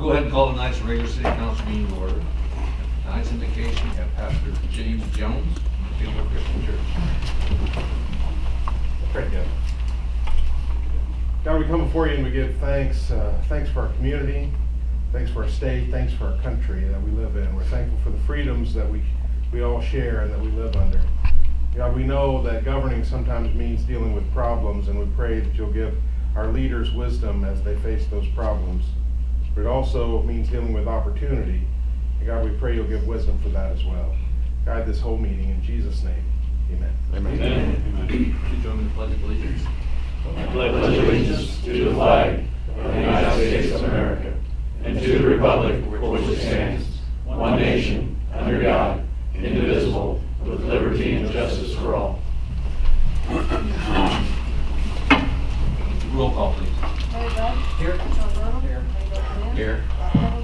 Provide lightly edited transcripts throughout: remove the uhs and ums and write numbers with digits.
go ahead and call tonight's regular city council meeting to order. Tonight's invocation, we have Pastor James Jones from the Taylorville Christian Church. Pray together. God, we come before you and we give thanks. Thanks for our community. Thanks for our state. Thanks for our country that we live in. We're thankful for the freedoms that we all share and that we live under. God, we know that governing sometimes means dealing with problems, and we pray that you'll give our leaders wisdom as they face those problems. But it also means dealing with opportunity. And God, we pray you'll give wisdom for that as well. Guide this whole meeting in Jesus' name. Amen. Amen. Amen. Would you join me in the Pledge of Allegiance? I pledge allegiance to the flag of the United States of America and to the republic for which it stands, one nation, under God, indivisible, with liberty and justice for all. Roll call, please. Larry Bud? Here. Sean Burdell? Here. Here.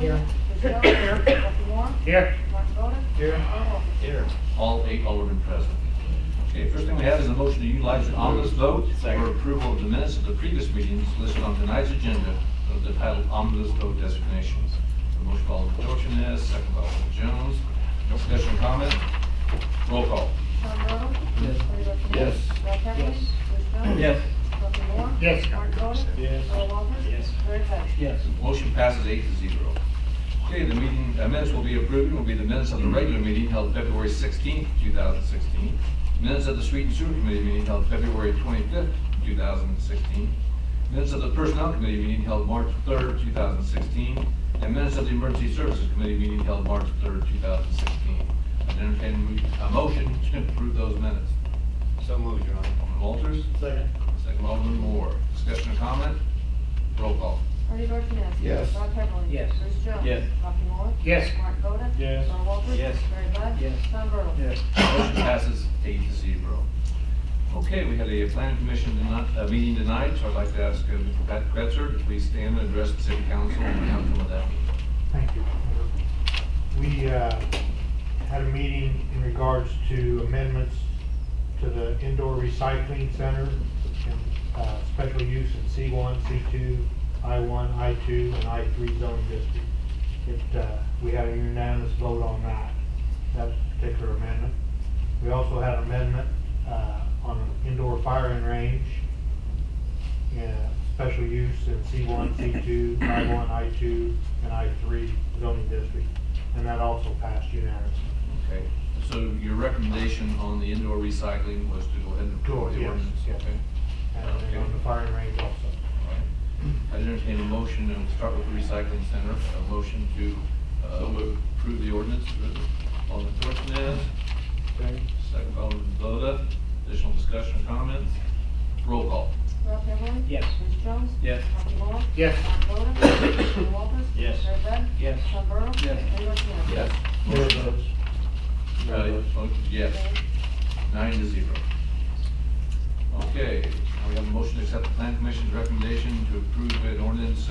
Here. Here. Here. Bucky Moore? Here. Mark Voda? Here. Earl Walters? Here. All 8 aldermen present. Okay, first thing we have is a motion to utilize the omnibus vote for approval of the minutes of the previous meetings listed on tonight's agenda of the title omnibus vote designations. The motion by Alderman Dorchenez, second by Alderman Jones. No discussion or comment? Roll call. Sean Burdell? Yes. Larry Bud? Yes. Rob Heatherly? Yes. Bruce Jones? Yes. Bucky Moore? Yes. Mark Voda? Yes. Earl Walters? Yes. Larry Bud? Yes. Motion passes 8-0. Okay, the meeting minutes will be approved. Will be the minutes of the regular meeting held February 16th, 2016. Minutes of the Street and Sewer Committee meeting held February 25th, 2016. Minutes of the Personnel Committee meeting held March 3rd, 2016. And minutes of the Emergency Services Committee meeting held March 3rd, 2016. I entertain a motion to approve those minutes. So moved, Your Honor. Alderman Walters. Second. Second by Alderman Moore. Discussion or comment? Roll call. Larry Dorchenez? Yes. Rob Heatherly? Yes. Bruce Jones? Yes. Bucky Moore? Yes. Mark Voda? Yes. Earl Walters? Yes. Larry Bud? Yes. Sean Burdell? Yes. Motion passes 8-0. Okay, we had a planning commission meeting tonight, so I'd like to ask Mr. Pat Kretzer to please stand and address the city council on the outcome of that meeting. Thank you. We had a meeting in regards to amendments to the indoor recycling center, and special use in C1, C2, I1, I2, and I3 zone district. We had a unanimous vote on that particular amendment. We also had an amendment on an indoor firing range, special use in C1, C2, I1, I2, and I3 zoning district, and that also passed unanimously. Okay, so your recommendation on the indoor recycling was to go ahead and approve the Yes, ordinance? yes. Okay. And then on the firing range also. All right. I entertain a motion, and we'll start with the recycling center, a motion to approve the ordinance. Alderman Dorchenez. Second by Alderman Voda. Additional discussion or comments? Roll call. Rob Heatherly? Yes. Bruce Jones? Yes. Bucky Moore? Yes. Mark Voda? Earl Walters? Yes. Larry Bud? Yes. Sean Burdell? Yes. Larry Dorchenez? Yes. Motion. Yes. 9-0. Okay, now we have a motion to accept the plan commission's recommendation to approve an ordinance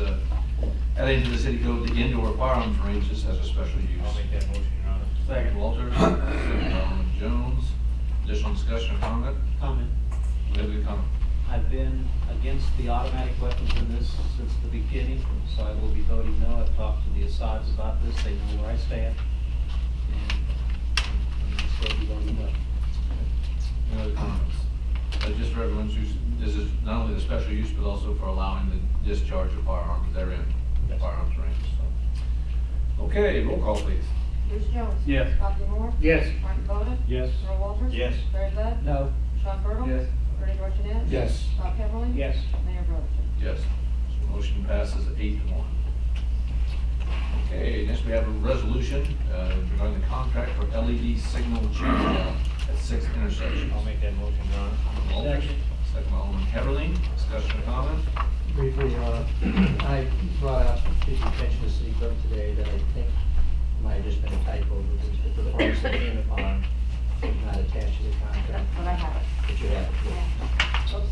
adding to the city code the indoor firearms ranges as a special use. I'll make that motion, Your Honor. Second. Walters, second by Alderman Jones. Additional discussion or comment? Comment. We have a comment. I've been against the automatic weapons in this since the beginning, so I will be voting no. I've talked to the Assads about this, they know where I stand, and I'm still be voting no. Any other comments? Just for everyone's use, this is not only the special use, but also for allowing the discharge of firearms therein, the firearms range, so. Okay, roll call please. Bruce Jones? Yes. Bucky Moore? Yes. Mark Voda? Yes. Earl Walters? Yes. Larry Bud? No. Sean Burdell? Yes. Larry Dorchenez? Yes. Rob Heatherly? Yes. Mayor Brotherton? Yes. So motion passes 8-1. Okay, next we have a resolution regarding the contract for LED signal change out at 6 intersections. I'll make that motion, Your Honor. Walters, second by Alderman Heatherly. Discussion or comment? Briefly, I brought out to the attention of City Clerk today that I think might have just been a typo, but the price of payment bond is not attached to the contract. But I have it. But you have it. Yeah. Oops.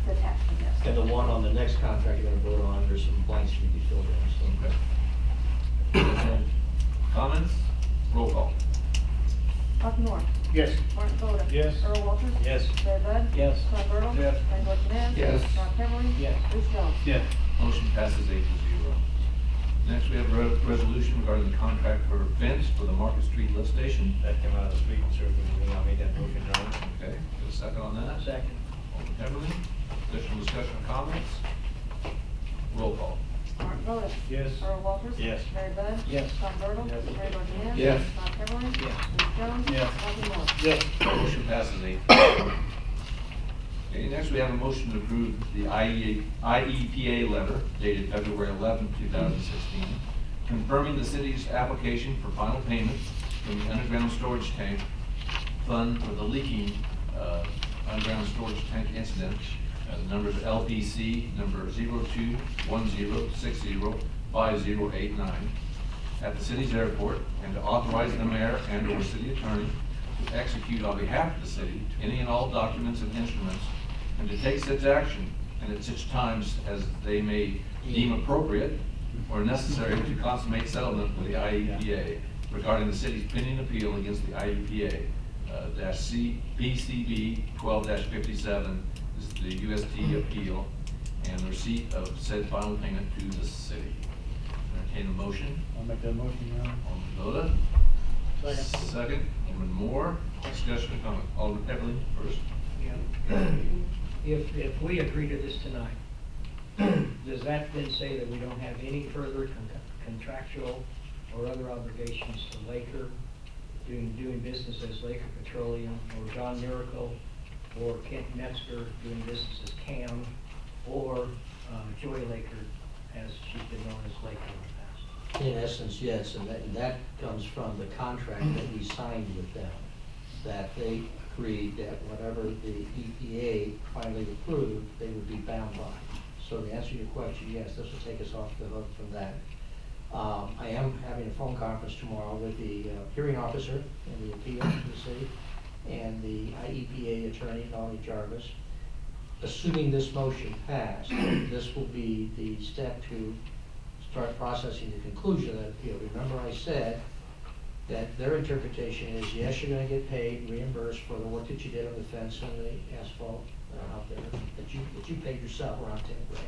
It's attached, yes. And the one on the next contract you're gonna vote on, there's some blanks to be filled in, so. Okay. Comments? Roll call. Bucky Moore? Yes. Mark Voda? Yes. Earl Walters? Yes. Larry Bud? Yes. Sean Burdell? Yes. Larry Dorchenez? Yes. Rob Heatherly? Yes. Bruce Jones? Yes. Motion passes 8-0. Next, we have a resolution regarding the contract for fence for the Market Street lift station. That came out of the street and sewer committee. I'll make that motion, Your Honor. Okay, get a second on that? Second. Alderman Everly, additional discussion or comments? Roll call. Martin Boda. Yes. Earl Walters. Yes. Larry Bud. Yes. Tom Burtle. Yes. Ray Martinez. Yes. Ron Everly. Yes. Bruce Jones. Yes. Roger Moore. Yes. Motion passes 8. Okay, next we have a motion to approve the IEPA letter dated February 11, 2016, confirming the city's application for final payment from the underground storage tank fund for the leaking underground storage tank incident. The number is LPC number 0210605089 at the city's airport, and to authorize the mayor and/or city attorney to execute on behalf of the city any and all documents and instruments, and to take such action and at such times as they may deem appropriate or necessary to consummate settlement with the IEPA regarding the city's pending appeal against the IEPA BCB 12-57 is the UST appeal, and the receipt of said final payment to the city. Entertain a motion. I'll make that motion, Your Honor. Alderman Voda. Second. Alderman Moore. Discussion or comment? Alderman Everly first. If we agree to this tonight, does that then say that we don't have any further contractual or other obligations to Laker, doing business as Laker Petroleum, or John Miracle, or Kent Metzger doing business as CAM, or Joy Laker, as she's been known as Laker in the past? In essence, yes, and that comes from the contract that we signed with them, that they agreed that whatever the EPA finally approved, they would be bound by. So to answer your question, yes, this will take us off the hook from that. I am having a phone conference tomorrow with the hearing officer in the appeal to the city and the IEPA attorney, Dolly Jarvis. Assuming this motion passed, this will be the step to start processing the conclusion of that appeal. Remember I said that their interpretation is, yes, you're gonna get paid, reimbursed for the work that you did on the fence and the asphalt out there, that you paid yourself around 10 grand.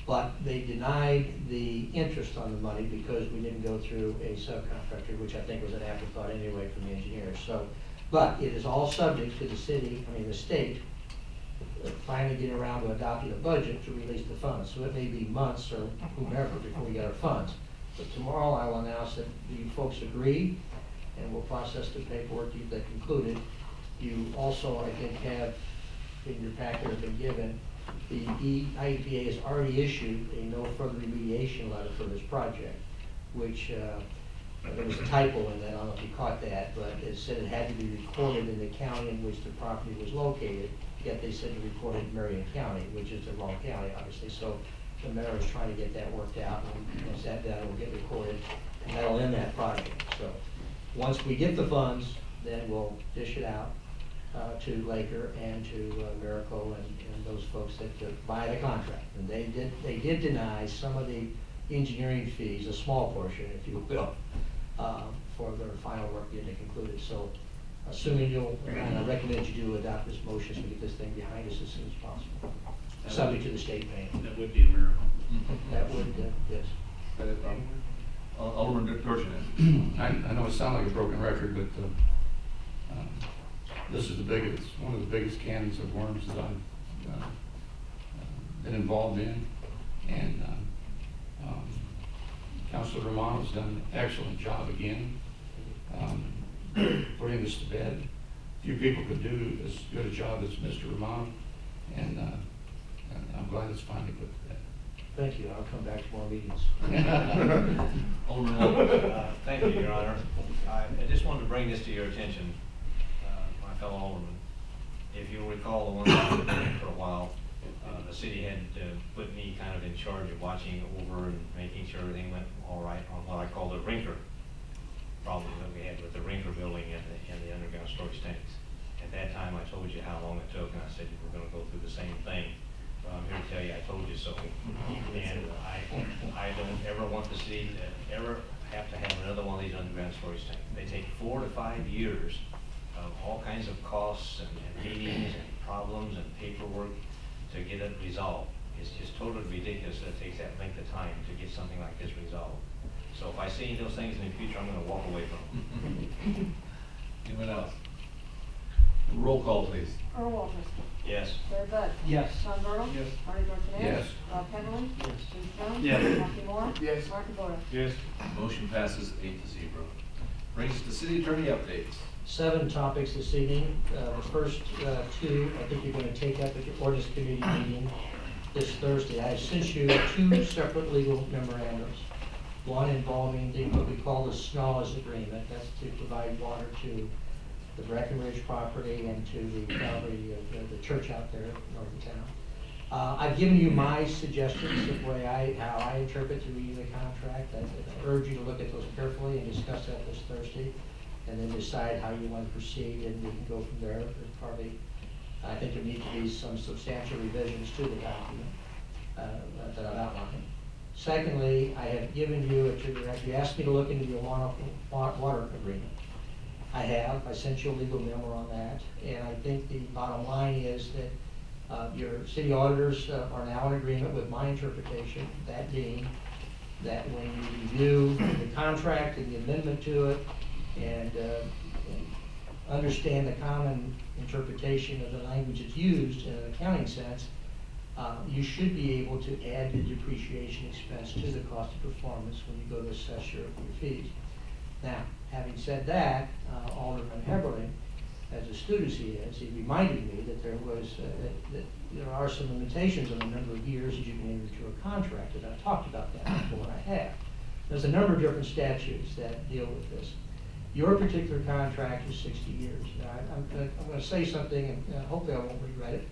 But they denied the interest on the money because we didn't go through a subcontractor, which I think was an afterthought anyway from the engineers. So, but it is all subject to the state finally getting around to adopting a budget to release the funds. So it may be months or whomever before we get our funds. But tomorrow I will announce that you folks agree, and we'll process the paperwork that concluded. You also, I think, have in your packet have been given, the IEPA has already issued a no further remediation letter for this project, which there was a typo in that, I don't know if you caught that, but it said it had to be recorded in the county in which the property was located, yet they said to record it in Marion County, which is the wrong county, obviously. So the mayor is trying to get that worked out, and once that will get recorded, and that'll end that project. So once we get the funds, then we'll dish it out to Laker and to Miracle and those folks that buy the contract. And they did deny some of the engineering fees, a small portion, if you will, for their final work getting concluded. So assuming and I recommend you do adopt this motion so we get this thing behind us as soon as possible, subject to the state paying. That would be a miracle. That would, yes. Alderman Dorchenez. I know it sounds like a broken record, but this is one of the biggest cannons of worms that I've been involved in. And Councilor Romano's done an excellent job again, putting this to bed. Few people could do as good a job as Mr. Romano, and I'm glad it's finally put to bed. Thank you. I'll come back to more meetings. Alderman Walters. Thank you, Your Honor. I just wanted to bring this to your attention, my fellow aldermen. If you recall, the one time for a while, the city had put me kind of in charge of watching over and making sure everything went all right on what I call the rinker problem that we had with the rinker building and the underground storage tanks. At that time, I told you how long it took, and I said you were going to go through the same thing. But I'm here to tell you, I told you so. And I don't ever want the city to ever have to have another one of these underground storage tanks. They take 4 to 5 years of all kinds of costs and meetings and problems and paperwork to get it resolved. It's just totally ridiculous that it takes that length of time to get something like this resolved. So if I see those things in the future, I'm gonna walk away from them. Anyone else? Roll call, please. Earl Walters. Yes. Larry Bud. Yes. Sean Burdell. Yes. Marty Dorchenez. Yes. Rob Heatherling. Yes. Bruce Jones. Yes. Rocky Moore. Yes. Martin Boda. Yes. Motion passes 8-0. Brings us to city attorney updates. 7 topics this evening. The first 2, I think you're going to take up at your ordinance committee meeting this Thursday. I have sent you 2 separate legal memorandums. One involving what we call the SNAWS agreement. That's to provide water to the Breckenridge property and to the property of the church out there north of town. I've given you my suggestions of how I interpret the reading of the contract. I urge you to look at those carefully and discuss that this Thursday, and then decide how you want to proceed, and we can go from there. There's probably, I think there need to be some substantial revisions to the document that I've outlined. Secondly, I have given you, you asked me to look into your water agreement. I have. I sent you a legal memo on that, and I think the bottom line is that your city auditors are now in agreement with my interpretation, that being that when you review the contract and the amendment to it and understand the common interpretation of the language that's used in an accounting sense, you should be able to add the depreciation expense to the cost of performance when you go to assess your fees. Now, having said that, Alderman Heberling, as astute as he is, he reminded me that there are some limitations on the number of years that you can enter into a contract, and I've talked about that before, and I have. There's a number of different statutes that deal with this. Your particular contract is 60 years. Now, I'm going to say something, and hopefully I won't regret it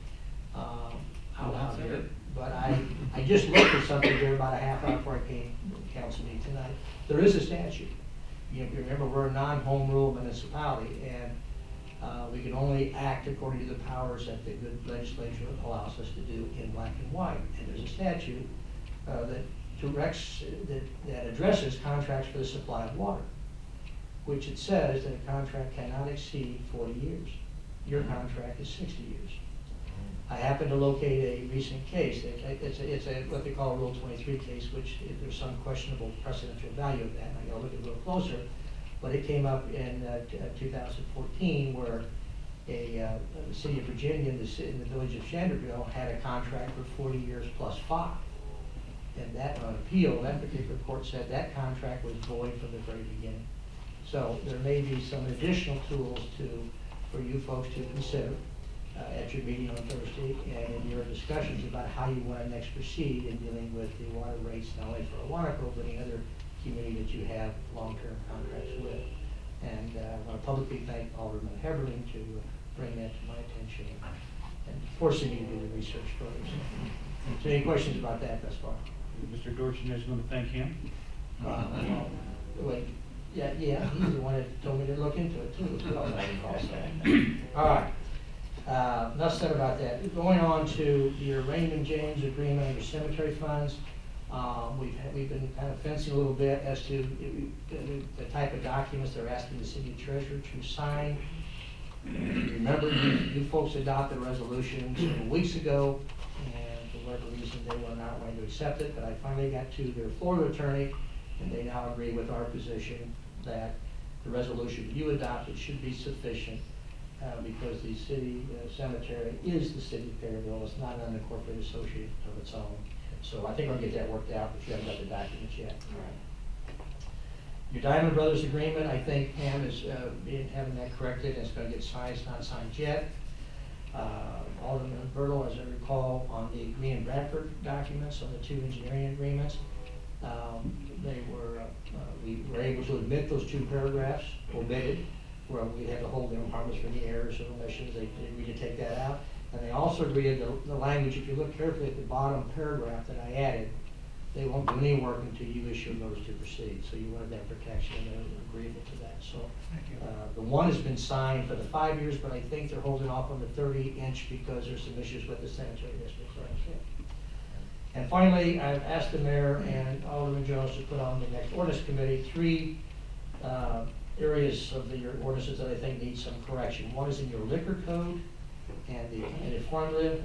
out loud here, but I just looked at something there about a half hour before I came to council meeting tonight. There is a statute. You remember, we're a non-home rule municipality, and we can only act according to the powers that the good legislature allows us to do in black and white. And there's a statute that directs, that addresses contracts for the supply of water, which it says that a contract cannot exceed 40 years. Your contract is 60 years. I happened to locate a recent case. It's what they call a Rule 23 case, which there's some questionable precedential value of that, and I gotta look at it a little closer. But it came up in 2014 where the city of Virginia in the village of Chanderville had a contract for 40 years plus 5. And that, on appeal, that particular court said that contract was void from the very beginning. So there may be some additional tools for you folks to consider at your meeting on Thursday and in your discussions about how you want to next proceed in dealing with the water rates, not only for Awanaco, but any other community that you have long-term contracts with. And I want to publicly thank Alderman Heberling to bring that to my attention and forcing me to do the research further. So any questions about that thus far? Mr. Dorchenez, want to thank him? Wait, yeah, he's the one that told me to look into it too. What else I can call that? All right. Enough said about that. Going on to your Raymond James agreement on your cemetery funds, we've been kind of fencing a little bit as to the type of documents they're asking the city treasurer to sign. Remember, you folks adopted a resolution several weeks ago, and for whatever reason they were not going to accept it, but I finally got to their Florida attorney, and they now agree with our position that the resolution you adopted should be sufficient because the city cemetery is the city of Taylorville. It's not an unincorporated association of its own. So I think I'll get that worked out, but you haven't got the documents yet. All right. Your Diamond Brothers agreement, I think Pam is having that corrected, and it's going to get signed. It's not signed yet. Alderman Bertle, as I recall, on the Green and Bradford documents, on the 2 engineering agreements, we were able to admit those 2 paragraphs omitted, where we had to hold them harmless for any errors or omissions. They agreed to take that out. And they also agreed the language, if you look carefully at the bottom paragraph that I added, they won't do any work until you issue a notice to proceed. So you wanted that protection, and they're agreeable to that. So the one has been signed for the 5 years, but I think they're holding off on the 30-inch because there's some issues with the sanitary district. And finally, I've asked the mayor and Alderman Jones to put on the next ordinance committee 3 areas of your ordinances that I think need some correction. One is in your liquor code, And the formula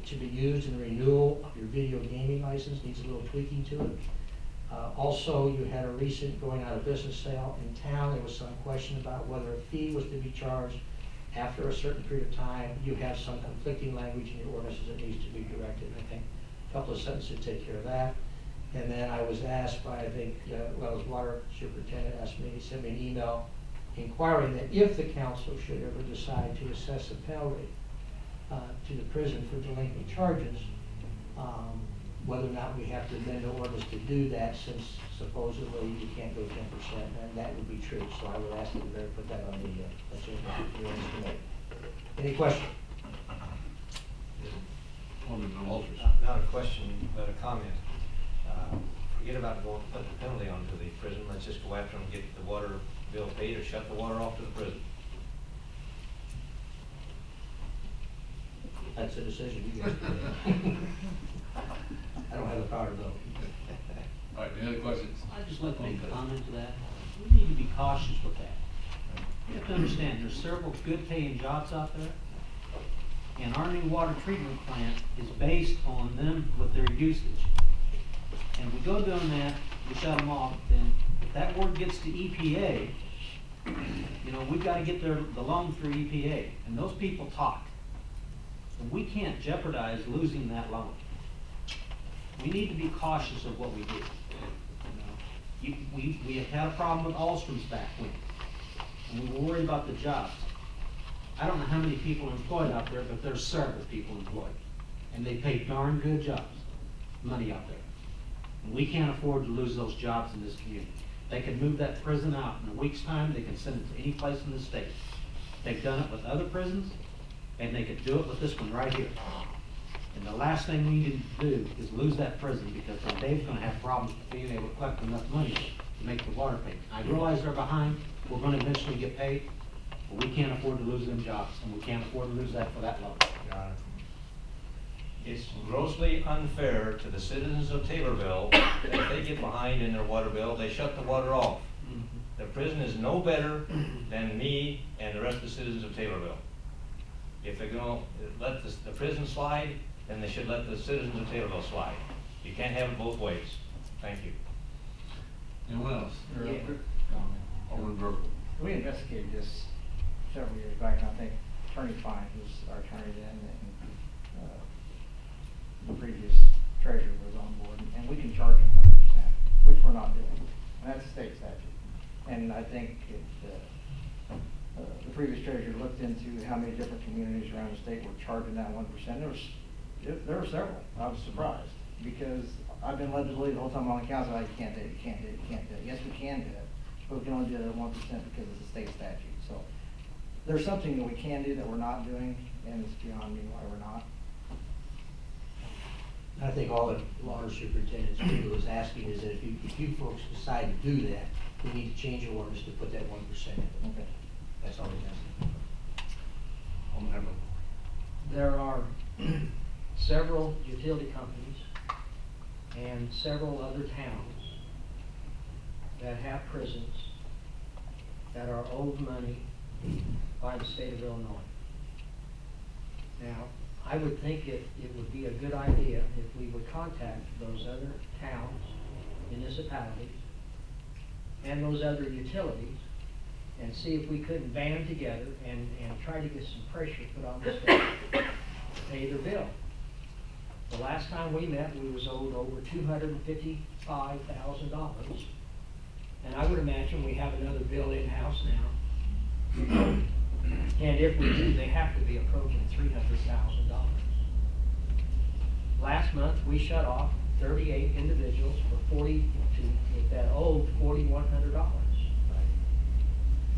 to be used in the renewal of your video gaming license needs a little tweaking to it. Also, you had a recent going out of business sale in town. There was some question about whether a fee was to be charged after a certain period of time. You have some conflicting language in your ordinances that needs to be directed. I think a couple of sentences would take care of that. And then I was asked by, I think, the water superintendent asked me, he sent me an email inquiring that if the council should ever decide to assess a penalty to the prison for delinquent charges, whether or not we have to amend the ordinance to do that, since supposedly you can't go 10%, and that would be true. So I would ask that you better put that on the agenda for your ordinance committee. Any questions? Alderman Walters. Not a question, but a comment. Forget about going, put the penalty onto the prison, let's just go after them, get the water bill paid, or shut the water off to the prison. That's a decision you guys make. I don't have the power to vote. All right, any other questions? I'd just like to make a comment to that. We need to be cautious with that. You have to understand, there's several good paying jobs out there. And our new water treatment plant is based on them with their usage. And we go doing that, we shut them off, then if that word gets to EPA, you know, we've gotta get the loan through EPA. And those people talk. And we can't jeopardize losing that loan. We need to be cautious of what we do. You know, we have had a problem with Alstrom's back when, and we were worried about the jobs. I don't know how many people are employed out there, but there's several people employed. And they pay darn good jobs, money out there. And we can't afford to lose those jobs in this community. They can move that prison out in a week's time, they can send it to any place in the state. They've done it with other prisons, and they could do it with this one right here. And the last thing we need to do is lose that prison, because then Dave's gonna have problems being able to collect enough money to make the water payment. I realize they're behind, we're gonna eventually get paid, but we can't afford to lose them jobs, and we can't afford to lose that for that long. Your Honor. It's grossly unfair to the citizens of Taylorville that if they get behind in their water bill, they shut the water off. The prison is no better than me and the rest of the citizens of Taylorville. If they're gonna let the prison slide, then they should let the citizens of Taylorville slide. You can't have it both ways. Thank you. Anyone else? Yeah. Alderman Burke. We investigated this several years back, and I think Attorney Fine was our attorney then, and the previous treasurer was on board, and we can charge them 1%, which we're not doing, and that's a state statute. And I think the previous treasurer looked into how many different communities around the state were charging that 1%. There were several. I was surprised, because I've been led to believe the whole time on the council, you can't do it, you can't do it, you can't do it. Yes, we can do it, but we can only do it at 1% because it's a state statute. So there's something that we can do that we're not doing, and it's beyond me why we're not. I think all the water superintendent's people is asking is that if you folks decide to do that, we need to change the ordinance to put that 1% in. Okay. That's all he's asking. Alderman Hammer. There are several utility companies and several other towns that have prisons that are owed money by the state of Illinois. Now, I would think it would be a good idea if we would contact those other towns, municipalities, and those other utilities, and see if we couldn't band together and try to get some pressure put on the state to pay their bill. The last time we met, we was owed over $255,000, and I would imagine we have another bill in-house now. And if we do, they have to be approaching $300,000. Last month, we shut off 38 individuals that owed $4,100.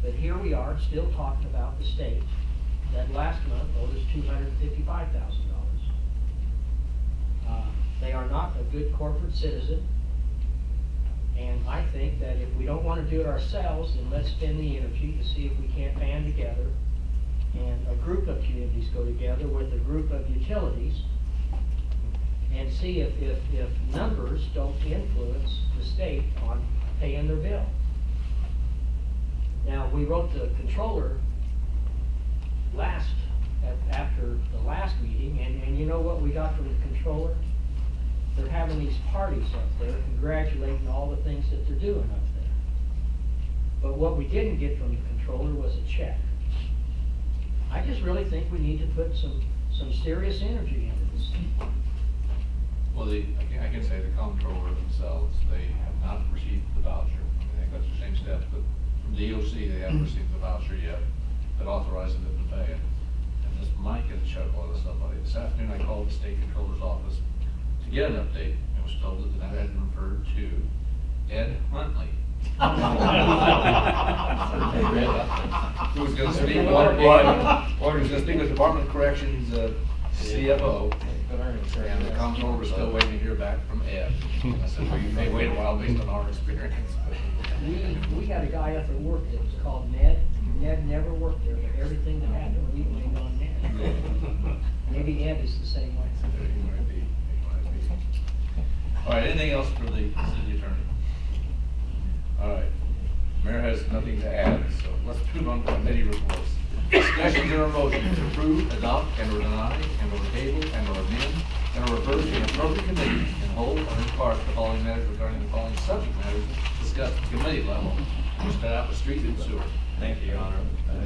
But here we are, still talking about the state that last month owed us $255,000. They are not a good corporate citizen. And I think that if we don't want to do it ourselves, then let's spend the energy to see if we can't band together and a group of communities go together with a group of utilities and see if numbers don't influence the state on paying their bill. Now, we wrote the controller after you know what we got from the controller? They're having these parties up there, congratulating all the things that they're doing up there. But what we didn't get from the controller was a check. I just really think we need to put some serious energy into this. Well, I can say the comptroller themselves, they have not received the voucher. I mean, they got the same steps, but from DOC, they haven't received the voucher yet that authorizes them to pay it. And this might get a chuckle out of somebody. This afternoon, I called the state controller's office to get an update, and was told that that had been referred to Ed Huntley. Who was gonna speak, or who's gonna speak with Department of Corrections, CFO. And the comptroller was still waiting to hear back from Ed. I said, well, you may wait a while based on our experience. We had a guy up at work that was called Ned. Ned never worked there, but everything that happened, we blamed on Ned. Maybe Ed is the same way. All right, anything else for the city attorney? All right, Mayor has nothing to add, so let's move on to committee reports. Discussions or motions to approve, adopt, and or deny, and or table, and or amend, and or refer to the appropriate committee in whole or in part the following matters regarding the following subject matters discussed at committee level. We'll start out with street and sewer. Thank you, Your Honor.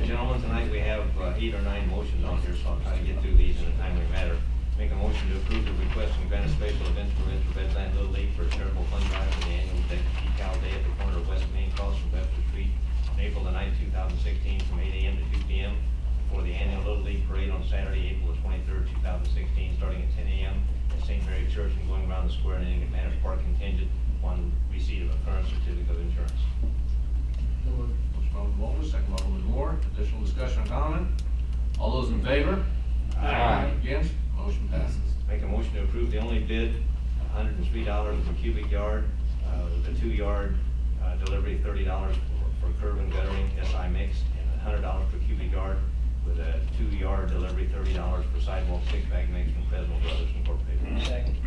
Gentlemen, tonight we have 8 or 9 motions on here, so I'll try to get through these in a timely manner. Make a motion to approve the request and grant a special event permit for Bedland Little League for a charitable fund drive for the annual Decal Day at the corner of West Main Cross from Webster Street on April the 9th, 2016, from 8 a.m. to 2 p.m. for the annual Little League Parade on Saturday, April the 23rd, 2016, starting at 10 a.m. at St. Mary Church and going around the square and ending at Manors Park contingent upon receipt of a current certificate of insurance. Motion by Alderman Walters, second by Alderman Moore. Additional discussion or comment? All those in favor? Aye. Against? Motion passes. Make a motion to approve the only bid, $103 per cubic yard, the 2-yard delivery, $30 for curb and guttering, SI mix, and $100 per cubic yard with a 2-yard delivery, $30 for sidewalk 6-bag mix from Fresno Brothers Incorporated. Second.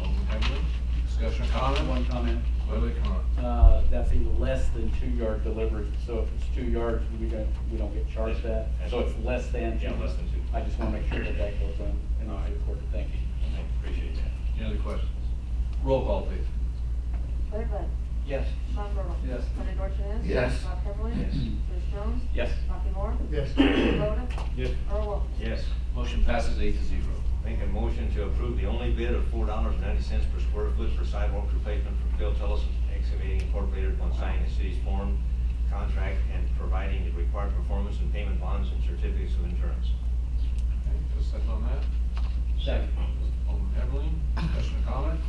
Alderman Hegland. Discussion or comment? One comment. Wait, come on. That's a less than 2-yard delivery, so if it's 2 yards, we don't get charged that. So it's less than 2. Yeah, less than 2. I just want to make sure that that goes on in the report. Thank you. I appreciate that. Any other questions? Roll call, please. Larry Bud. Yes. Sean Burdell. Yes. Bernie Dorchenez. Yes. Rob Heatherly. Yes. Bruce Jones. Yes. Rocky Moore. Yes. Mark Voda. Yes. Earl Walters. Yes. Motion passes 8-0. Make a motion to approve the only bid of $4.90 per square foot for sidewalk replacement from Phil Tullis Excavating Incorporated upon signing the city's form contract and providing the required performance and payment bonds and certificates of insurance. Okay, just a second on that. Second. Alderman Heatherly. Discussion or comment?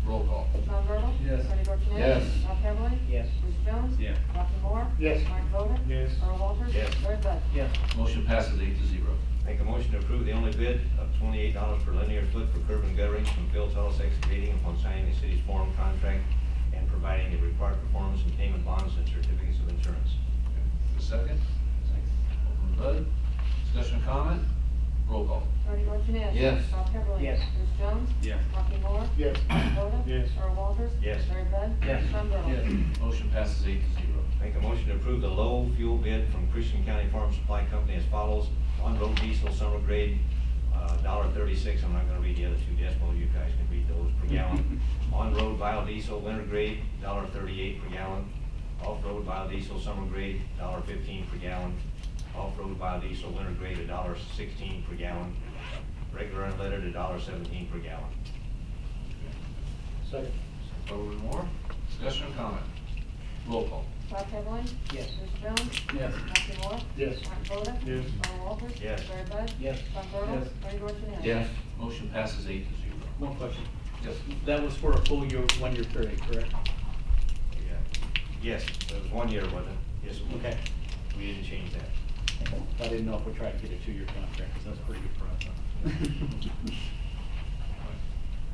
Roll call. Sean Burdell. Yes. Bernie Dorchenez. Yes. Rob Heatherly. Yes. Bruce Jones. Yes. Rocky Moore. Yes. Mark Voda. Yes. Earl Walters. Yes. Larry Bud. Yes. Motion passes 8-0. Make a motion to approve the only bid of $28 per linear foot for curb and guttering from Phil Tullis Excavating upon signing the city's form contract and providing the required performance and payment bonds and certificates of insurance. The second? Alderman Bud. Discussion or comment? Roll call. Bernie Dorchenez. Yes. Rob Heatherly. Yes. Bruce Jones. Yes. Rocky Moore. Yes. Mark Voda. Yes. Earl Walters. Yes. Larry Bud. Yes. Sean Burdell. Motion passes 8-0. Make a motion to approve the low fuel bid from Christian County Farm Supply Company as follows. On-road diesel summer grade, $1.36. I'm not gonna read the other 2 decimals, you guys can read those per gallon. On-road biodiesel winter grade, $1.38 per gallon. Off-road biodiesel summer grade, $1.15 per gallon. Off-road biodiesel winter grade, $1.16 per gallon. Regular unleaded, $1.17 per gallon. Second. Alderman Moore. Discussion or comment? Roll call. Rob Heatherly. Yes. Bruce Jones. Yes. Rocky Moore. Yes. Mark Voda. Yes. Earl Walters. Yes. Larry Bud. Yes. Sean Burdell. Yes. Bernie Dorchenez. Yes. Motion passes 8-0. One question. Yes. That was for a full year, 1-year period, correct? Yeah. Yes, it was 1 year, wasn't it? Yes, it was. Okay. We didn't change that. I didn't know if we tried to get a 2-year contract, because that's pretty good for us.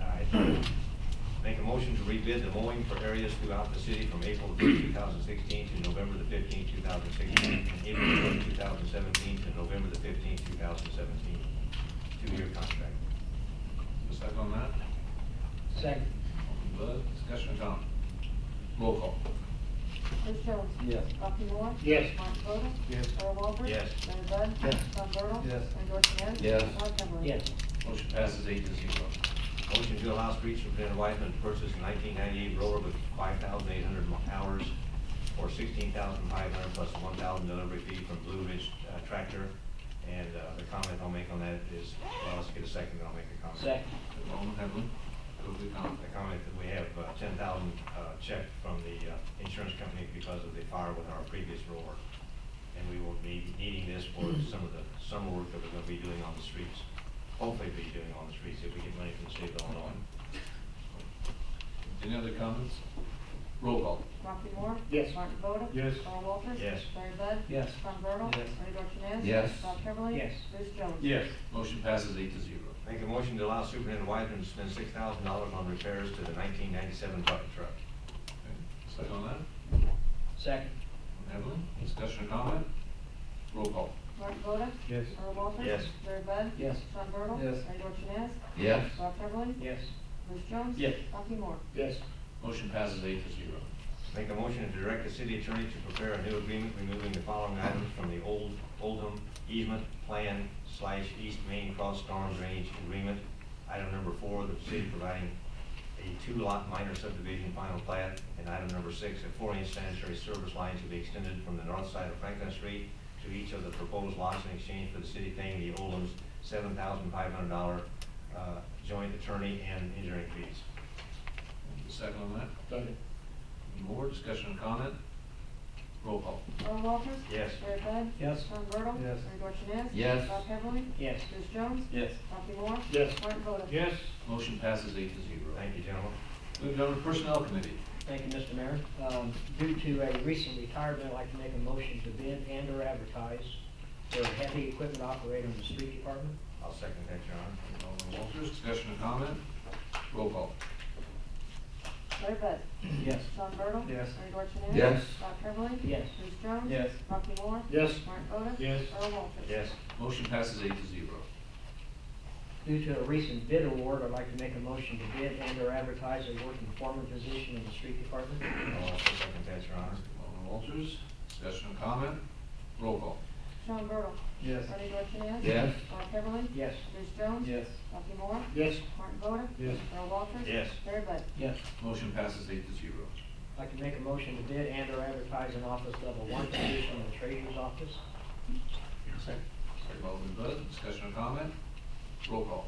All right. Make a motion to rebid the mowing for areas throughout the city from April 1st, 2016 to November the 15th, 2016, and April 1st, 2017 to November the 15th, 2017. 2-year contract. A second on that? Second. Alderman Bud. Discussion or comment? Roll call. Bruce Jones. Yes. Rocky Moore. Yes. Mark Voda. Yes. Earl Walters. Yes. Larry Bud. Yes. Sean Burdell. Yes. Bernie Dorchenez. Yes. Rob Heatherly. Yes. Motion passes 8-0. Motion to allow street superintendent Wiseman to purchase a 1998 roller with 5,800 hours for $16,500 plus a $1,000 delivery fee from Blue Ridge Tractor. And the comment I'll make on that is, well, let's get a second, then I'll make a comment. Second. Alderman Heberlin, go to the comment. The comment that we have 10,000 checked from the insurance company because of the fire with our previous roller. And we will be needing this for some of the summer work that we're gonna be doing on the streets. Hopefully be doing on the streets if we get money from the state of Illinois. Any other comments? Roll call. Rocky Moore. Yes. Martin Boda. Yes. Earl Walters. Yes. Larry Bud. Yes. Sean Bertle. Yes. Bernie Dorchenez. Yes. Rob Heatherly. Yes. Bruce Jones. Yes. Motion passes 8-0. Make a motion to allow Superintendent Wiseman to spend $6,000 on repairs to the 1997 bucket truck. Okay, second on that? Second. Alderman Heberlin, discussion or comment? Roll call. Martin Boda. Yes. Earl Walters. Yes. Larry Bud. Yes. Sean Bertle. Yes. Bernie Dorchenez. Yes. Rob Heatherly. Yes. Bruce Jones. Yes. Rocky Moore. Yes. Motion passes 8-0. Make a motion to direct the city attorney to prepare a new agreement removing the following items from the Oldham easement plan / East Main Cross Storm Drainage Agreement. Item number 4, the city providing a 2-lot minor subdivision final plat. And item number 6, a 4-inch sanitary service line to be extended from the north side of Franklin Street to each of the proposed lots in exchange for the city paying the Oldham's $7,500 joint attorney and engineering fees. Second on that? Second. Any more discussion or comment? Roll call. Earl Walters. Yes. Larry Bud. Yes. Sean Bertle. Yes. Bernie Dorchenez. Yes. Rob Heatherly. Yes. Bruce Jones. Yes. Rocky Moore. Yes. Martin Boda. Yes. Motion passes 8-0. Thank you, gentlemen. Moving on to Personnel Committee. Thank you, Mr. Mayor. Due to a recent retirement, I'd like to make a motion to bid and or advertise for a heavy equipment operator in the street department. I'll second that, Your Honor. Alderman Walters, discussion or comment? Roll call. Larry Bud. Yes. Sean Bertle. Yes. Bernie Dorchenez. Yes. Rob Heatherly. Yes. Bruce Jones. Yes. Rocky Moore. Yes. Martin Boda. Yes. Earl Walters. Yes. Motion passes 8-0. Due to a recent bid award, I'd like to make a motion to bid and or advertise a working foreman position in the street department. I'll also second that, Your Honor. Alderman Walters, discussion or comment? Roll call. Sean Bertle. Yes. Bernie Dorchenez. Yes. Rob Heatherly. Yes. Bruce Jones. Yes. Rocky Moore. Yes. Martin Boda. Yes. Earl Walters. Yes. Larry Bud. Yes. Motion passes 8-0. I'd like to make a motion to bid and or advertise an office level 1 position in the treasurer's office. Second by Alderman Bud, discussion or comment? Roll call.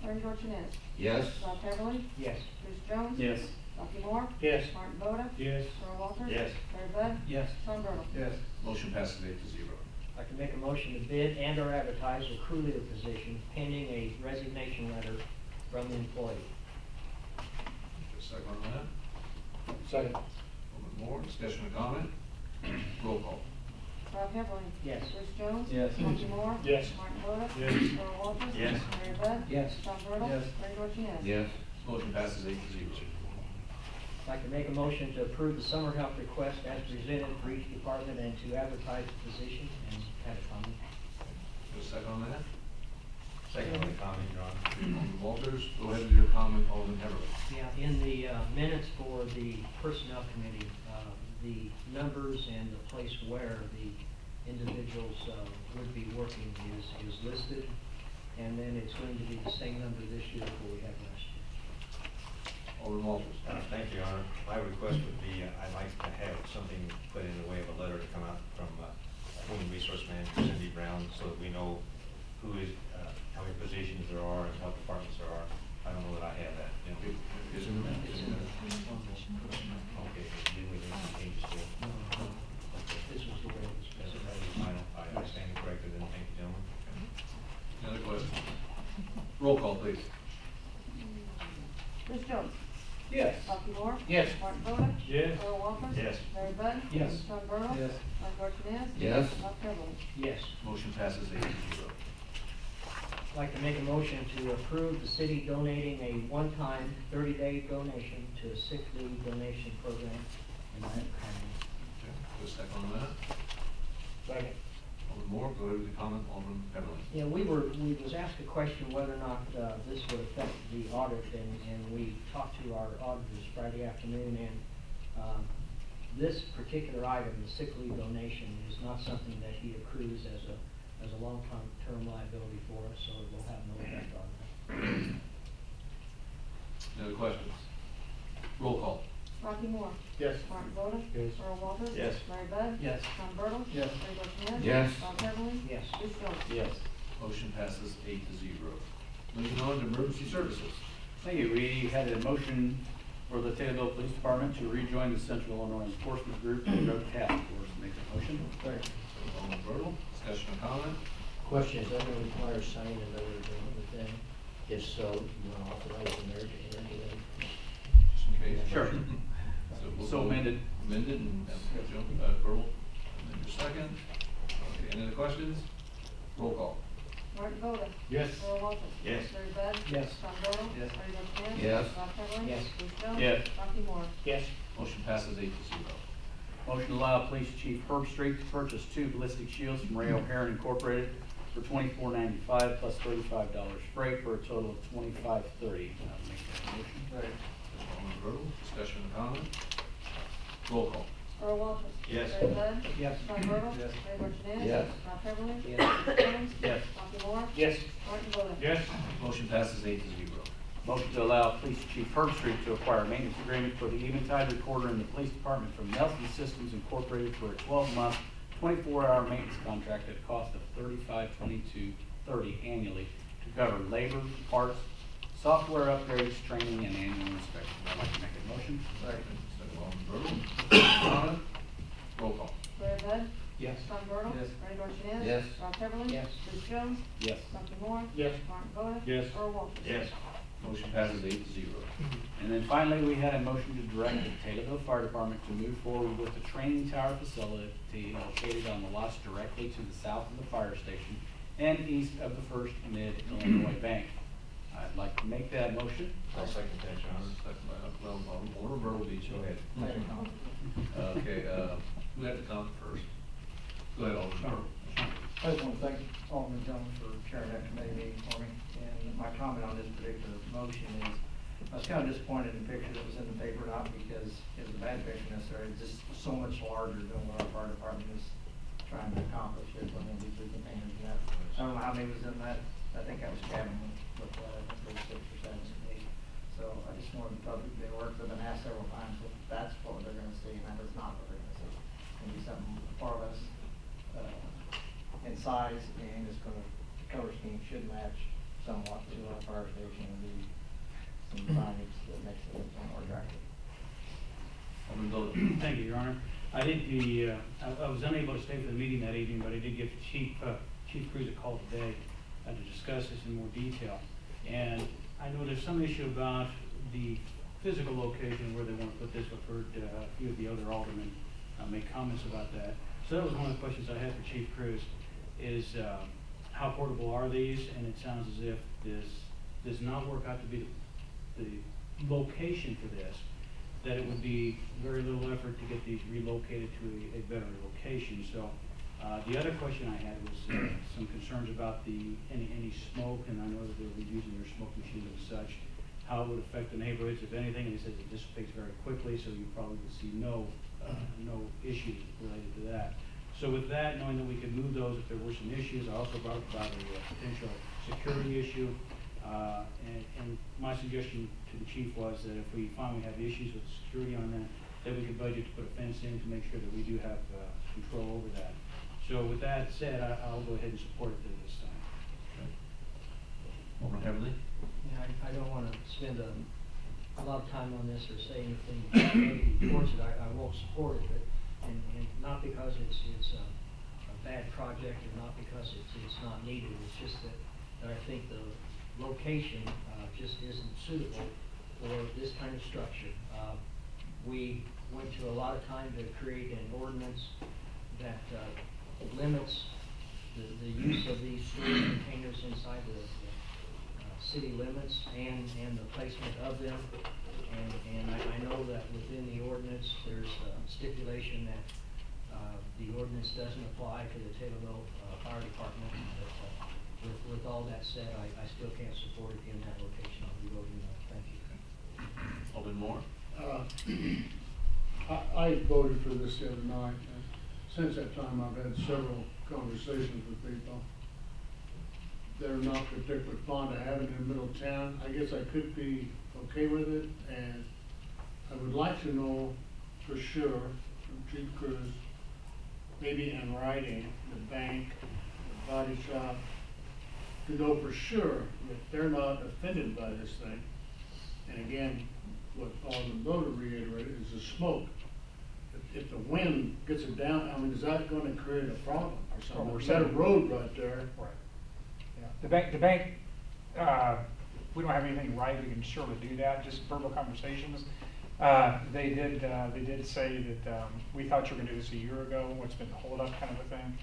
Bernie Dorchenez. Yes. Rob Heatherly. Yes. Bruce Jones. Yes. Rocky Moore. Yes. Martin Boda. Yes. Earl Walters. Yes. Larry Bud. Yes. Sean Bertle. Yes. Motion passes 8-0. I'd like to make a motion to bid and or advertise a crew leader position pending a resignation letter from the employee. Second on that? Second. Alderman Moore, discussion or comment? Roll call. Rob Heatherly. Yes. Bruce Jones. Yes. Rocky Moore. Yes. Martin Boda. Yes. Earl Walters. Yes. Larry Bud. Yes. Sean Bertle. Yes. Bernie Dorchenez. Yes. Motion passes 8-0. I'd like to make a motion to approve the summer help request as presented for each department and to advertise the position and have a comment. Go second on that? Second on the comment, Your Honor. Alderman Walters, go ahead with your comment, Alderman Heberlin. Yeah, in the minutes for the personnel committee, the numbers and the place where the individuals would be working is listed. And then it's going to be the same number this year that we had last year. Alderman Walters. Thank you, Your Honor. My request would be, I'd like to have something put in the way of a letter to come out from Human Resource Manager Cindy Brown, so that we know who is, how many positions there are and what departments there are. I don't know that I have that. Is in the minutes? Okay, then we need to change it to. This was the way it was specified. I stand corrected, and thank you, gentlemen. Any other questions? Roll call, please. Bruce Jones. Yes. Rocky Moore. Yes. Martin Boda. Yes. Earl Walters. Yes. Larry Bud. Yes. Sean Bertle. Yes. Bernie Dorchenez. Yes. Rob Heatherly. Yes. Motion passes 8-0. I'd like to make a motion to approve the city donating a one-time 30-day donation to a sick leave donation program. And I have a comment. Okay, go second on that. Second. Alderman Moore, go ahead with your comment, Alderman Heberlin. Yeah, we was asked a question whether or not this would affect the audit, and we talked to our auditors Friday afternoon, and this particular item, the sick leave donation, is not something that he accrues as a as a long-term liability for us, so it will have no effect on that. Any other questions? Roll call. Rocky Moore. Yes. Martin Boda. Yes. Earl Walters. Yes. Larry Bud. Yes. Sean Bertle. Yes. Bernie Dorchenez. Yes. Rob Heatherly. Yes. Bruce Jones. Yes. Motion passes 8-0. Moving on to emergency services. Thank you. We had a motion for the Taylorville Police Department to rejoin the Central Illinois Enforcement Group and Drug Task Force. Make that motion. Alderman Bertle, discussion or comment? Question, is that going to require signing another agreement with them? If so, you want to authorize the mayor to enter into them? Just in case. Sure. we'll So go amended. Amended and, Bertle, amend your second. Okay, any other questions? Roll call. Martin Boda. Yes. Earl Walters. Yes. Larry Bud. Yes. Sean Bertle. Yes. Bernie Dorchenez. Yes. Rob Heatherly. Yes. Bruce Jones. Yes. Rocky Moore. Yes. Motion passes 8-0. Motion to allow Police Chief Herb Street to purchase 2 ballistic shields from Ray O'Haron Incorporated for $24.95 plus $35 freight for a total of $25.30. I'll make that motion. Alderman Bertle, discussion or comment? Roll call. Earl Walters. Yes. Larry Bud. Yes. Sean Bertle. Yes. Bernie Dorchenez. Yes. Rob Heatherly. Yes. Bruce Jones. Yes. Rocky Moore. Yes. Martin Boda. Yes. Motion passes 8-0. Motion to allow Police Chief Herb Street to acquire a maintenance agreement for the Eventide Recorder in the Police Department from Nelson Systems Incorporated for a 12-month, 24-hour maintenance contract at a cost of $35.22.30 annually to cover labor, parts, software upgrades, training, and annual inspection. I'd like to make a motion. Second, Alderman Bertle. Comment? Roll call. Larry Bud. Yes. Sean Bertle. Yes. Bernie Dorchenez. Yes. Rob Heatherly. Yes. Bruce Jones. Yes. Rocky Moore. Yes. Martin Boda. Yes. Earl Walters. Motion passes 8-0. And then finally, we had a motion to direct the Taylorville Fire Department to move forward with the training tower facility located on the lots directly to the south of the fire station and east of the First Mid-Illinois Bank. I'd like to make that motion. I'll second that, John. Second by Alderman Bertle beat you. Go ahead. Okay, who had the comment first? Go ahead, Alderman Bertle. I just want to thank Alderman Jones for chairing that committee meeting for me. And my comment on this particular motion is, I was kind of disappointed in the picture that was in the paper, not because it was a bad picture necessarily, it's just so much larger than what our fire department is trying to accomplish here for these 3 containers and that. I don't know how many was in that, I think that was Kevin with, I think 6 or 7 to 8. So I just wanted the public to be aware, because I've been asked several times if that's what they're gonna see, and that is not what they're gonna see. It's gonna be something far less, in size, and it's gonna, the color scheme should match somewhat to our fire station and be some signage that makes it look more attractive. Alderman Bertle. Thank you, Your Honor. I did I was unable to stay for the meeting that evening, but I did give Chief Cruz a call today to discuss this in more detail. And I know there's some issue about the physical location where they want to put this. I've heard a few of the other aldermen make comments about that. So that was one of the questions I had for Chief Cruz, is how portable are these? And it sounds as if this does not work out to be the location for this, that it would be very little effort to get these relocated to a better location. So the other question I had was some concerns about any smoke, and I know that they'll be using their smoke machines and such, how it would affect the neighborhoods, if anything, and he says it dissipates very quickly, so you probably would see no issues related to that. So with that, knowing that we could move those if there were some issues, I also brought up about a potential security issue. And my suggestion to the chief was that if we find we have issues with security on that we could budget to put a fence in to make sure that we do have control over that. So with that said, I'll go ahead and support it this time. Alderman Heatherly. Yeah, I don't want to spend a lot of time on this or say anything negative towards it. I won't support it, but, and not because it's a bad project and not because it's not needed. It's just that I think the location just isn't suitable for this kind of structure. We went to a lot of time to create an ordinance that limits the use of these storage containers inside the city limits and the placement of them. And I know that within the ordinance, there's a stipulation that the ordinance doesn't apply to the Taylorville Fire Department. But with all that said, I still can't support it in that location. I'll be voting no. Thank you. Alderman Moore. I voted for this the other night. Since that time, I've had several conversations with people. they're not particularly fond of having it in the middle of town. I guess I could be okay with it, and I would like to know for sure from Chief Cruz, maybe in writing, the bank, the body shop, to know for sure that they're not offended by this thing. And again, what Alderman Voda reiterated is the smoke. If the wind gets it down, I mean, is that gonna create a problem or something? Is that a road right there? Right. Yeah. The bank, we don't have anything right, we can surely do that, just verbal conversations. They did say that, we thought you were gonna do this a year ago, what's been the holdup kind of a thing.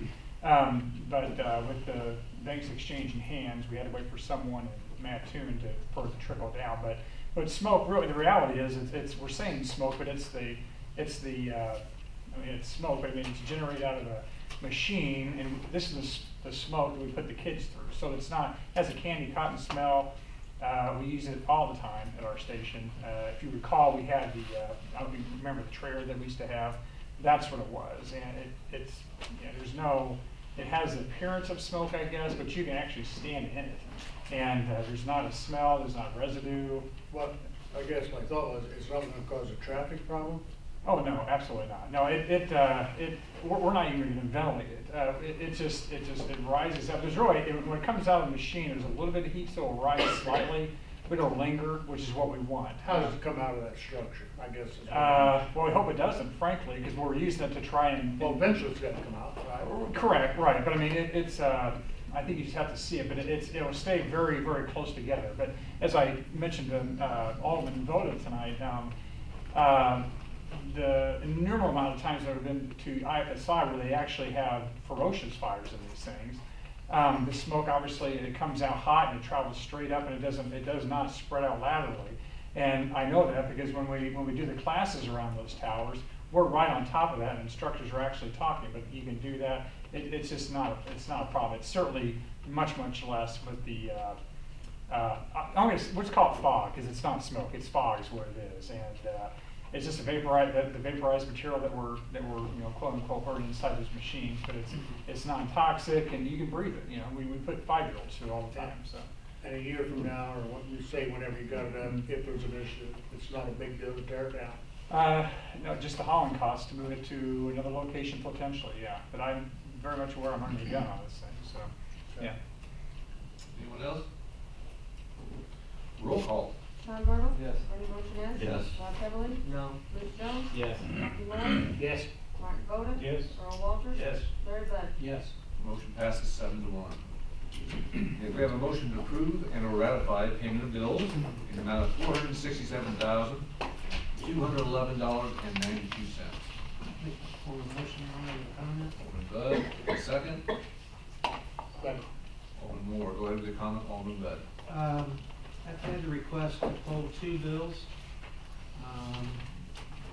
But with the banks exchanging hands, we had to wait for someone in Mattoon for it to trickle down. But smoke, really, the reality is, we're saying smoke, but it's smoke, but I mean, it's generated out of a machine, and this is the smoke that we put the kids through. So it's not, has a candy cotton smell. We use it all the time at our station. If you recall, we had I don't even remember the trailer that we used to have. That's what it was, and it's, there's no, it has the appearance of smoke, I guess, but you can actually stand in it. And there's not a smell, there's not residue. Well, I guess my thought was, it's not gonna cause a traffic problem? Oh, no, absolutely not. No, we're not even gonna ventilate it. It just rises up. There's really, when it comes out of the machine, there's a little bit of heat, so it'll rise slightly, but it'll linger, which is what we want. How does it come out of that structure, I guess? Well, we hope it doesn't, frankly, because we're using it to try and. Well, eventually it's gotta come out, right? Correct, right, but I mean, it's, I think you just have to see it, but it'll stay very, very close together. But as I mentioned to Alderman Voda tonight, the innumerable amount of times that I've been to IFSI where they actually have ferocious fires in these things. The smoke, obviously, it comes out hot and it travels straight up, and it does not spread out laterally. And I know that because when we do the classes around those towers, we're right on top of that, and instructors are actually talking. But you can do that. It's just not a problem. It's certainly much less with the what's called fog, because it's not smoke. It's fog is what it is, and it's just the vaporized material that we're quote unquote burning inside those machines. But it's non-toxic, and you can breathe it. We put 5-year-olds through all the time. So. And a year from now, or what you say, whenever you got it done, if there's an issue, it's not a big deal to tear it down. No, just the hauling cost to move it to another location potentially, yeah. But I'm very much aware I'm under the gun on this thing, so, yeah. Anyone else? Roll call. Sean Burdell? Yes. Bernie Dorchenez? Yes. Rob Heatherly? No. Bruce Jones? Yes. Rocky Miller? Yes. Martin Voda? Yes. Earl Walters? Yes. Larry Bud? Yes. Motion passes 7-1. If we have a motion to approve and or ratify payment of bills in the amount of $467,211.92. Alderman Bud, a second. Alderman Moore, go ahead with the comment. Alderman Bud. I've had the request to pull 2 bills.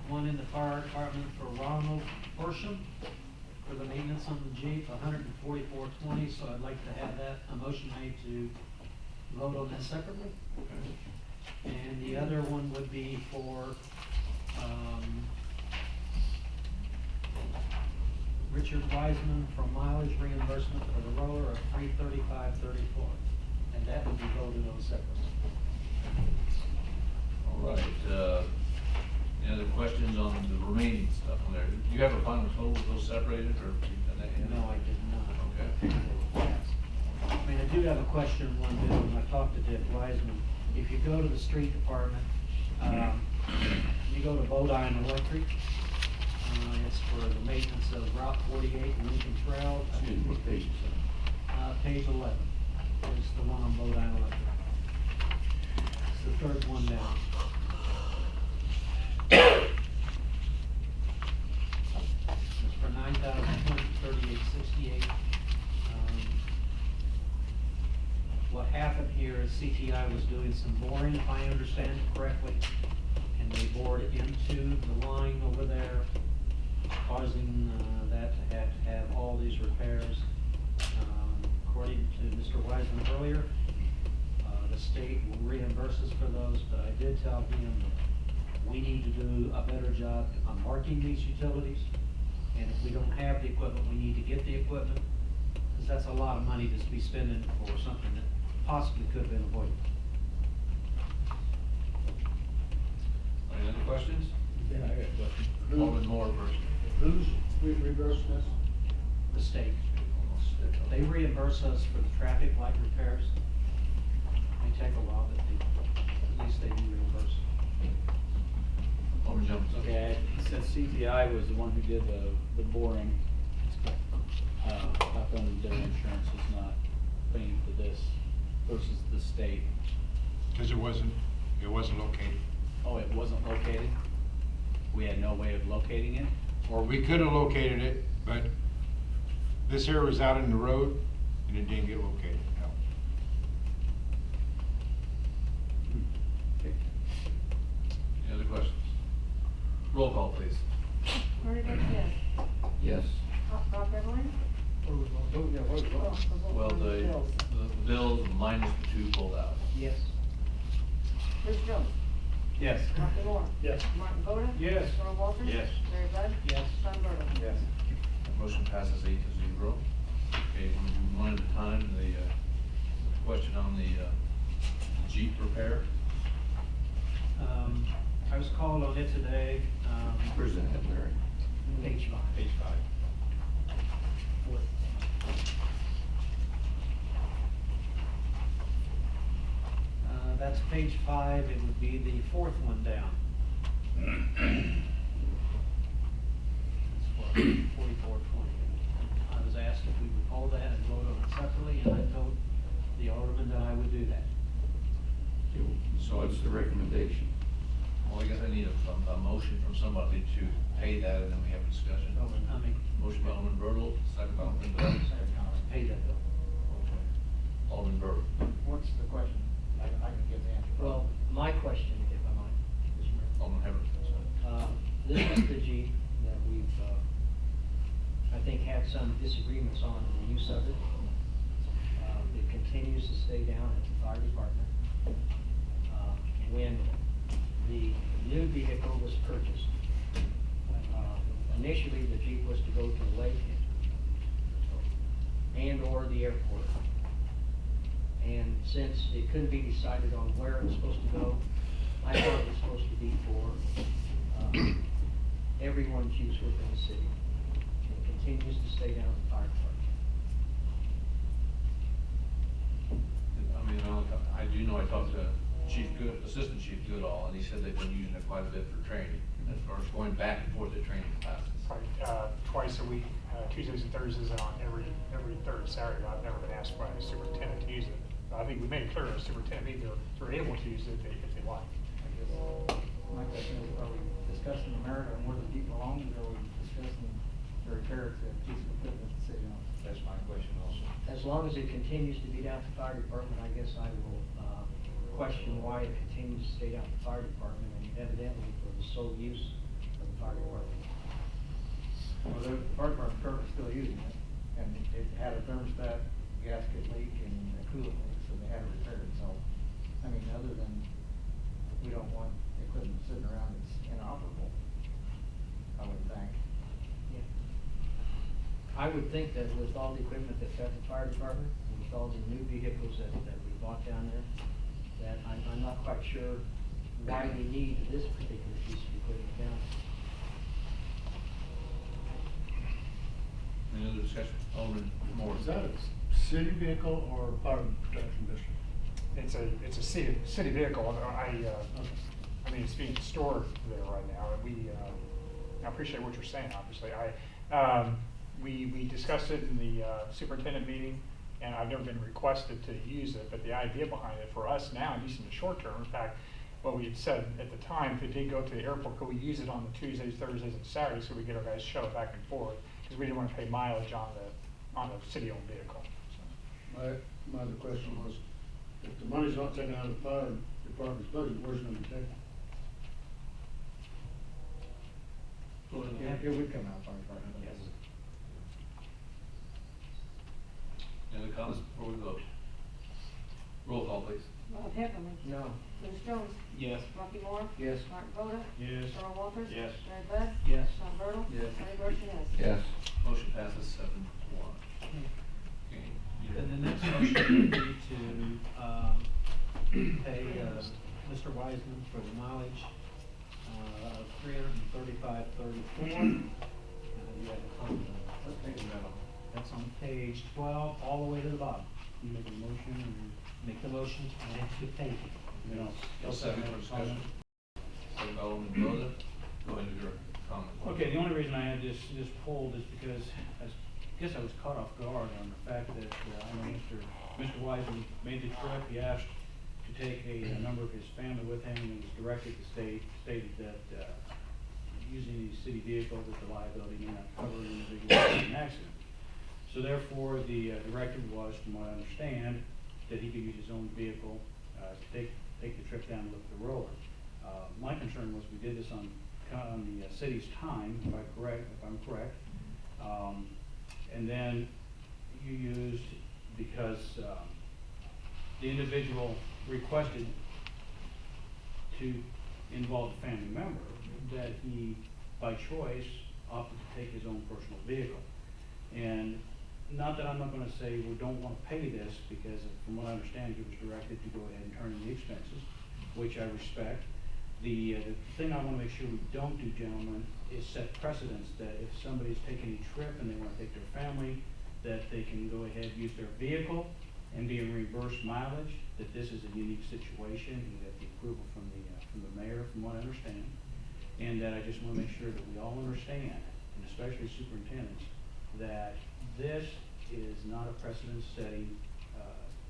One in the fire department for Ronald Horsham for the maintenance on the Jeep, $144.20, so I'd like to have that, a motion made to vote on that separately. Okay. And the other one would be for, Richard Wiseman for mileage reimbursement for the roller of $335.34, and that would be voted on separately. All right. Any other questions on the remaining stuff on there? Do you have a final total with those separated, or? No, I did not. Okay. I mean, I do have a question on one bill, when I talked to Dick Wiseman. If you go to the street department, you go to Bodine Electric, it's for the maintenance of Route 48 Lincoln Trail. What page is that? Page 11 is the one on Bodine Electric. It's the third one down. It's for $9,238.68. What happened here is CTI was doing some boring, if I understand it correctly, and they bored into the line over there, causing that to have all these repairs. According to Mr. Wiseman earlier, the state will reimburse us for those, but I did tell him that we need to do a better job on marking these utilities, and if we don't have the equipment, we need to get the equipment. because that's a lot of money to be spending for something that possibly could have been avoided. Any other questions? Yeah, I got a question. Alderman Moore first. Who's reversing this? The state, they reimburse us for the traffic light repairs. May take a while, but at least they do reimburse. Alderman Jones. Okay, since CTI was the one who did the boring, how come their insurance is not paying for this versus the state? Because it wasn't located. Oh, it wasn't located? We had no way of locating it? Or we could have located it, but this area was out in the road and it didn't get located, no. Okay. Any other questions? Roll call, please. Bernie Dorchenez. Yes. Rob Beverly. Well, the bills minus the two pulled out. Yes. Bruce Jones. Yes. Rocky Moore. Yes. Martin Boda. Yes. Earl Walters. Yes. Larry Bud. Yes. Sean Bertle. Yes. Motion passes 8-0. Okay, we'll do one at a time. The question on the Jeep repair. I was called on it today, Where's that, Larry? page 5. Page 5. That's page 5, it would be the fourth one down. That's what, 4420. I was asked if we would hold that and vote on it separately, and I told the alderman that I would do that. So What's the recommendation? Well, I guess I need a motion from somebody to pay that, and then we have a discussion. I mean, Motion by Alderman Bertle, second by Alderman Bell. pay that bill. Alderman Bertle. What's the question? I can give the answer. Well, my question, if I might, Mr. Mayor. Alderman Hebert. This is the Jeep that we've, I think, had some disagreements on the use of it. It continues to stay down at the fire department. When the new vehicle was purchased, initially the Jeep was to go to the lake and/or the airport. And since it couldn't be decided on where it was supposed to go, I thought it was supposed to be for everyone's use within the city. It continues to stay down at the fire department. I mean, I do know I talked to Assistant Chief Goodall, and he said they've been using it quite a bit for training, as far as going back and forth to training classes. Probably twice a week, Tuesdays and Thursdays, and on every third Saturday. I've never been asked by the superintendent to use it. I think we made it clear to the superintendent either they're able to use it if they like. My question is, are we discussing the merit of where the Jeep belongs, or are we discussing the repair to piece of equipment the city owns? That's my question also. As long as it continues to be down at the fire department, I guess I will question why it continues to stay down at the fire department, and evidently for the sole use of the fire department. Well, the fire department currently still using it, and it had a thermostat, gasket leak, and a coolant leak, so they had it repaired, so, I mean, other than, we don't want equipment sitting around that's inoperable, I would think. Yeah. I would think that with all the equipment that's at the fire department, and with all the new vehicles that we bought down there, that I'm not quite sure why we need this particular piece of equipment down there. Any other discussion? Alderman Moore. Is that a city vehicle or part of the protection district? It's a city vehicle. I mean, it's being stored there right now. I appreciate what you're saying, obviously. We discussed it in the superintendent meeting, and I've never been requested to use it, but the idea behind it for us now, at least in the short term, in fact, what we had said at the time, if it did go to the airport, could we use it on the Tuesdays, Thursdays, and Saturdays so we get our guys shuttled back and forth? Because we didn't want to pay mileage on the city-owned vehicle. So. My other question was, if the money's not taken out of the fire department's budget, where's it gonna be taken? It would come out of fire department. Yes. Any other comments before we vote? Roll call, please. Rob Heatherly. No. Bruce Jones. Yes. Rocky Moore. Yes. Martin Boda. Yes. Earl Walters. Yes. Larry Bud. Yes. Sean Bertle. Yes. Bernie Dorchenez. Yes. Motion passes 7-1. Okay, And the next motion would be to pay Mr. Wiseman for the mileage of $335.34. You have a comment. That's on page 12, all the way to the bottom. You make a motion or? Make the motion and to pay. You know, I'll second for discussion. Second by Alderman Delosa. Go into your comment. Okay, the only reason I had this pulled is because I guess I was caught off guard on the fact that, I know Mr. Wiseman made the trip. He asked to take a number of his family with him, and it was directed to stated that, using the city vehicle, that the liability may not cover an individual in an accident. So therefore, the directive was, from what I understand, that he could use his own vehicle to take the trip down and look at the roller. My concern was we did this on the city's time, if I'm correct. And then you used, because the individual requested to involve a family member, that he, by choice, opted to take his own personal vehicle. And not that I'm not gonna say we don't wanna pay this, because from what I understand, he was directed to go ahead and turn in the expenses, which I respect. The thing I wanna make sure we don't do, gentlemen, is set precedents that if somebody's taking a trip and they wanna take their family, that they can go ahead and use their vehicle and be reimbursed mileage, that this is a unique situation. You got the approval from the mayor, from what I understand. And that I just wanna make sure that we all understand, and especially superintendents, that this is not a precedent-setting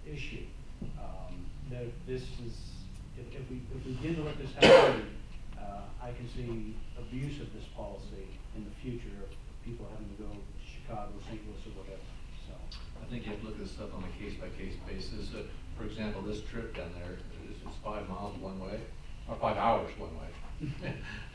issue. That this is, if we begin to let this happen, I can see abuse of this policy in the future of people having to go to Chicago, St. Louis, or whatever. So I think you have to look at this stuff on a case-by-case basis. For example, this trip down there is 5 miles one way, or 5 hours one way.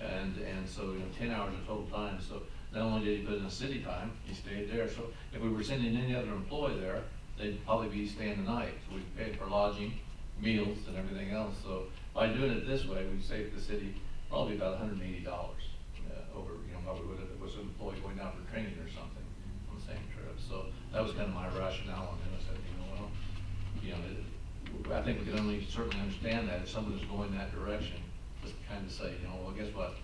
and so, 10 hours of total time. So not only did he put in the city time, he stayed there. So if we were sending any other employee there, they'd probably be staying the night. So we paid for lodging, meals, and everything else. So by doing it this way, we saved the city probably about $180 over, what we would have if it was an employee going down for training or something on the same trip. So that was kind of my rationale on it. I said, I think we can only certainly understand that if someone is going that direction, just kind of say, well, guess what?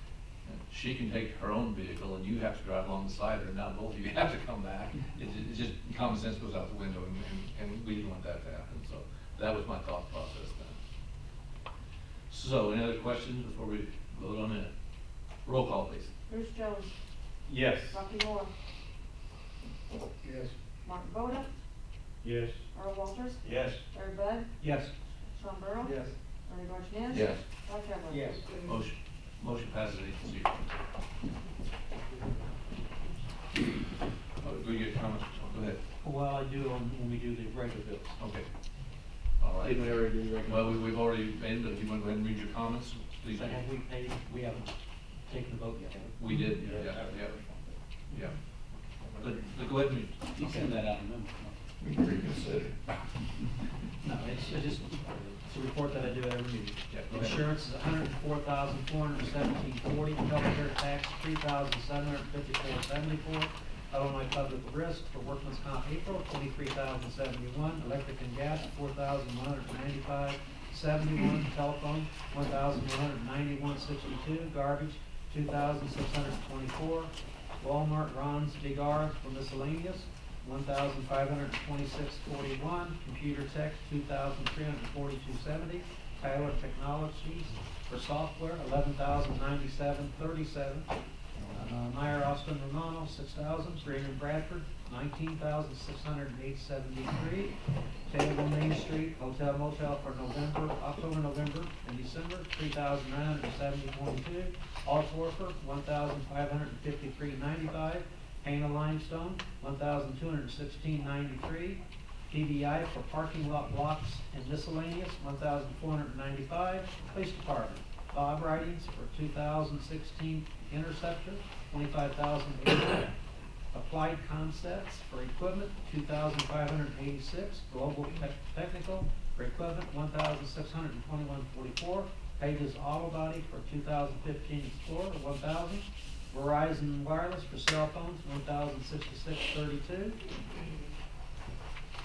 She can take her own vehicle and you have to drive alongside her, and now both of you have to come back. It's just common sense goes out the window, and we didn't want that to happen. So that was my thought process then. So any other questions before we vote on it? Roll call, please. Bruce Jones. Yes. Rocky Moore. Yes. Martin Boda. yes. Earl Walters. Yes. Larry Bud. Yes. Sean Burdell. Yes. Ernie Dorchenez. Yes. Rob Heatherly. Yes. Motion passes 8-0. Do you get comments? Go ahead. Well, I do when we do the regular bills. Okay. All right. Didn't we already do regular? Well, we've already made, but if you want to go ahead and read your comments, please. So have we paid, we haven't taken the vote yet, have we? We did, yeah. But go ahead and read. You send that out in a minute. Reconsider. No, it's a report that I do at every meeting. Yeah, go ahead. Insurance is $104,417.40, healthcare tax $3,754.74, Illinois public risk for workman's comp April $23,071, electric and gas $4,195.71, telephone $1,191.62, garbage $2,624, Walmart Ron's Big R for miscellaneous $1,526.41, computer tech $2,342.70, Tyler Technologies for software $11,097.37, Meyer Austin Romano $6,000, Raymond Bradford $19,608.73, Taylorville Main Street Hotel Motel for October, November, and December $3,970.22, Altworfer $1,553.95, Hana Limestone, $1,216.93. TBI for parking lot blocks and miscellaneous, $1,495. Police Department, Bob Writings for 2016 Interceptor, $25,080. Applied Concepts for equipment, $2,586. Global Technical for equipment, $1,621.44. Pages Auto Body for 2015 Explorer, $1,000. Verizon Wireless for cell phones, $1,066.32.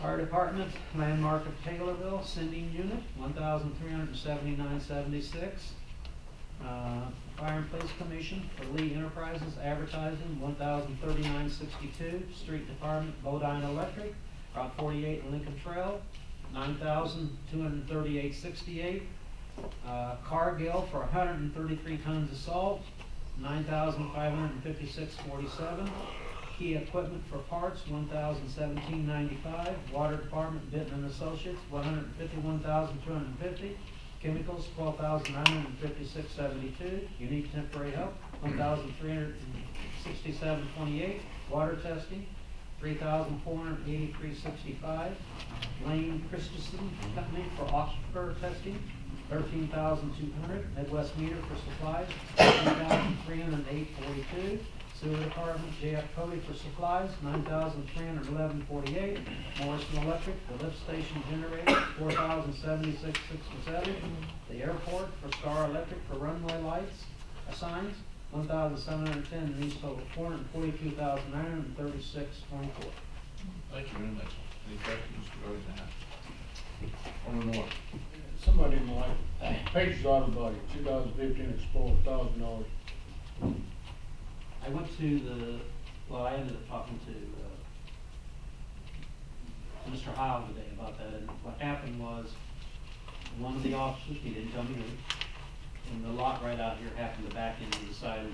Fire Department, Landmark of Taylorville, sending unit, $1,379.76. Fire and Police Commission for Lee Enterprises advertising, $1,039.62. Street Department, Bodine Electric, Route 48 and Lincoln Trail, $9,238.68. Cargill for 133 tons of salt, $9,556.47. Key Equipment for parts, $1,017.95. Water Department, Benton and Associates, $151,250. Chemicals, $12,956.72. Unique Temporary Help, $1,367.28. Water Testing, $3,483.65. Lane Christensen Company for aquifer testing, $13,200. Midwest Meter for supplies, $3,308.42. Sewer Department, J.F. Cody for supplies, $9,311.48. Morrison Electric, the lift station generator, $4,076.67. The airport for Star Electric for runway lights, signs, $1,710, and these total $442,936.24. Thank you very much. Any questions regarding that? One more. Somebody in like, Page's Auto Body, 2015 Explorer, $1,000. I went to I ended up talking to Mr. Howell today about that, and what happened was, one of the officers, he didn't tell me who, in the lot right out here happened to back into the side of the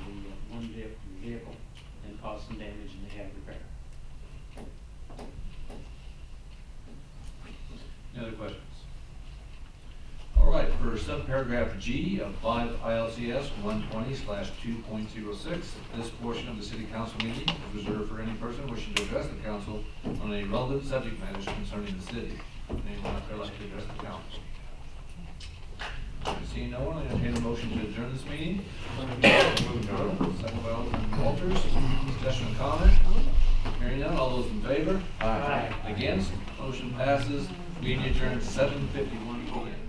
one vehicle and cause some damage, and they had repair. Any other questions? All right, for subparagraph G of 5 ILCS 120/2.06, this portion of the city council meeting is reserved for any person wishing to address the council on any relevant subject matters concerning the city. Anyone out there like to address the council? Seeing no one, I entertain a motion to adjourn this meeting. Second by Alderman Walters. Discussion and comment? Hearing none, all those in favor? Aye. Against? Motion passes. Meeting adjourned 7:51 p.m.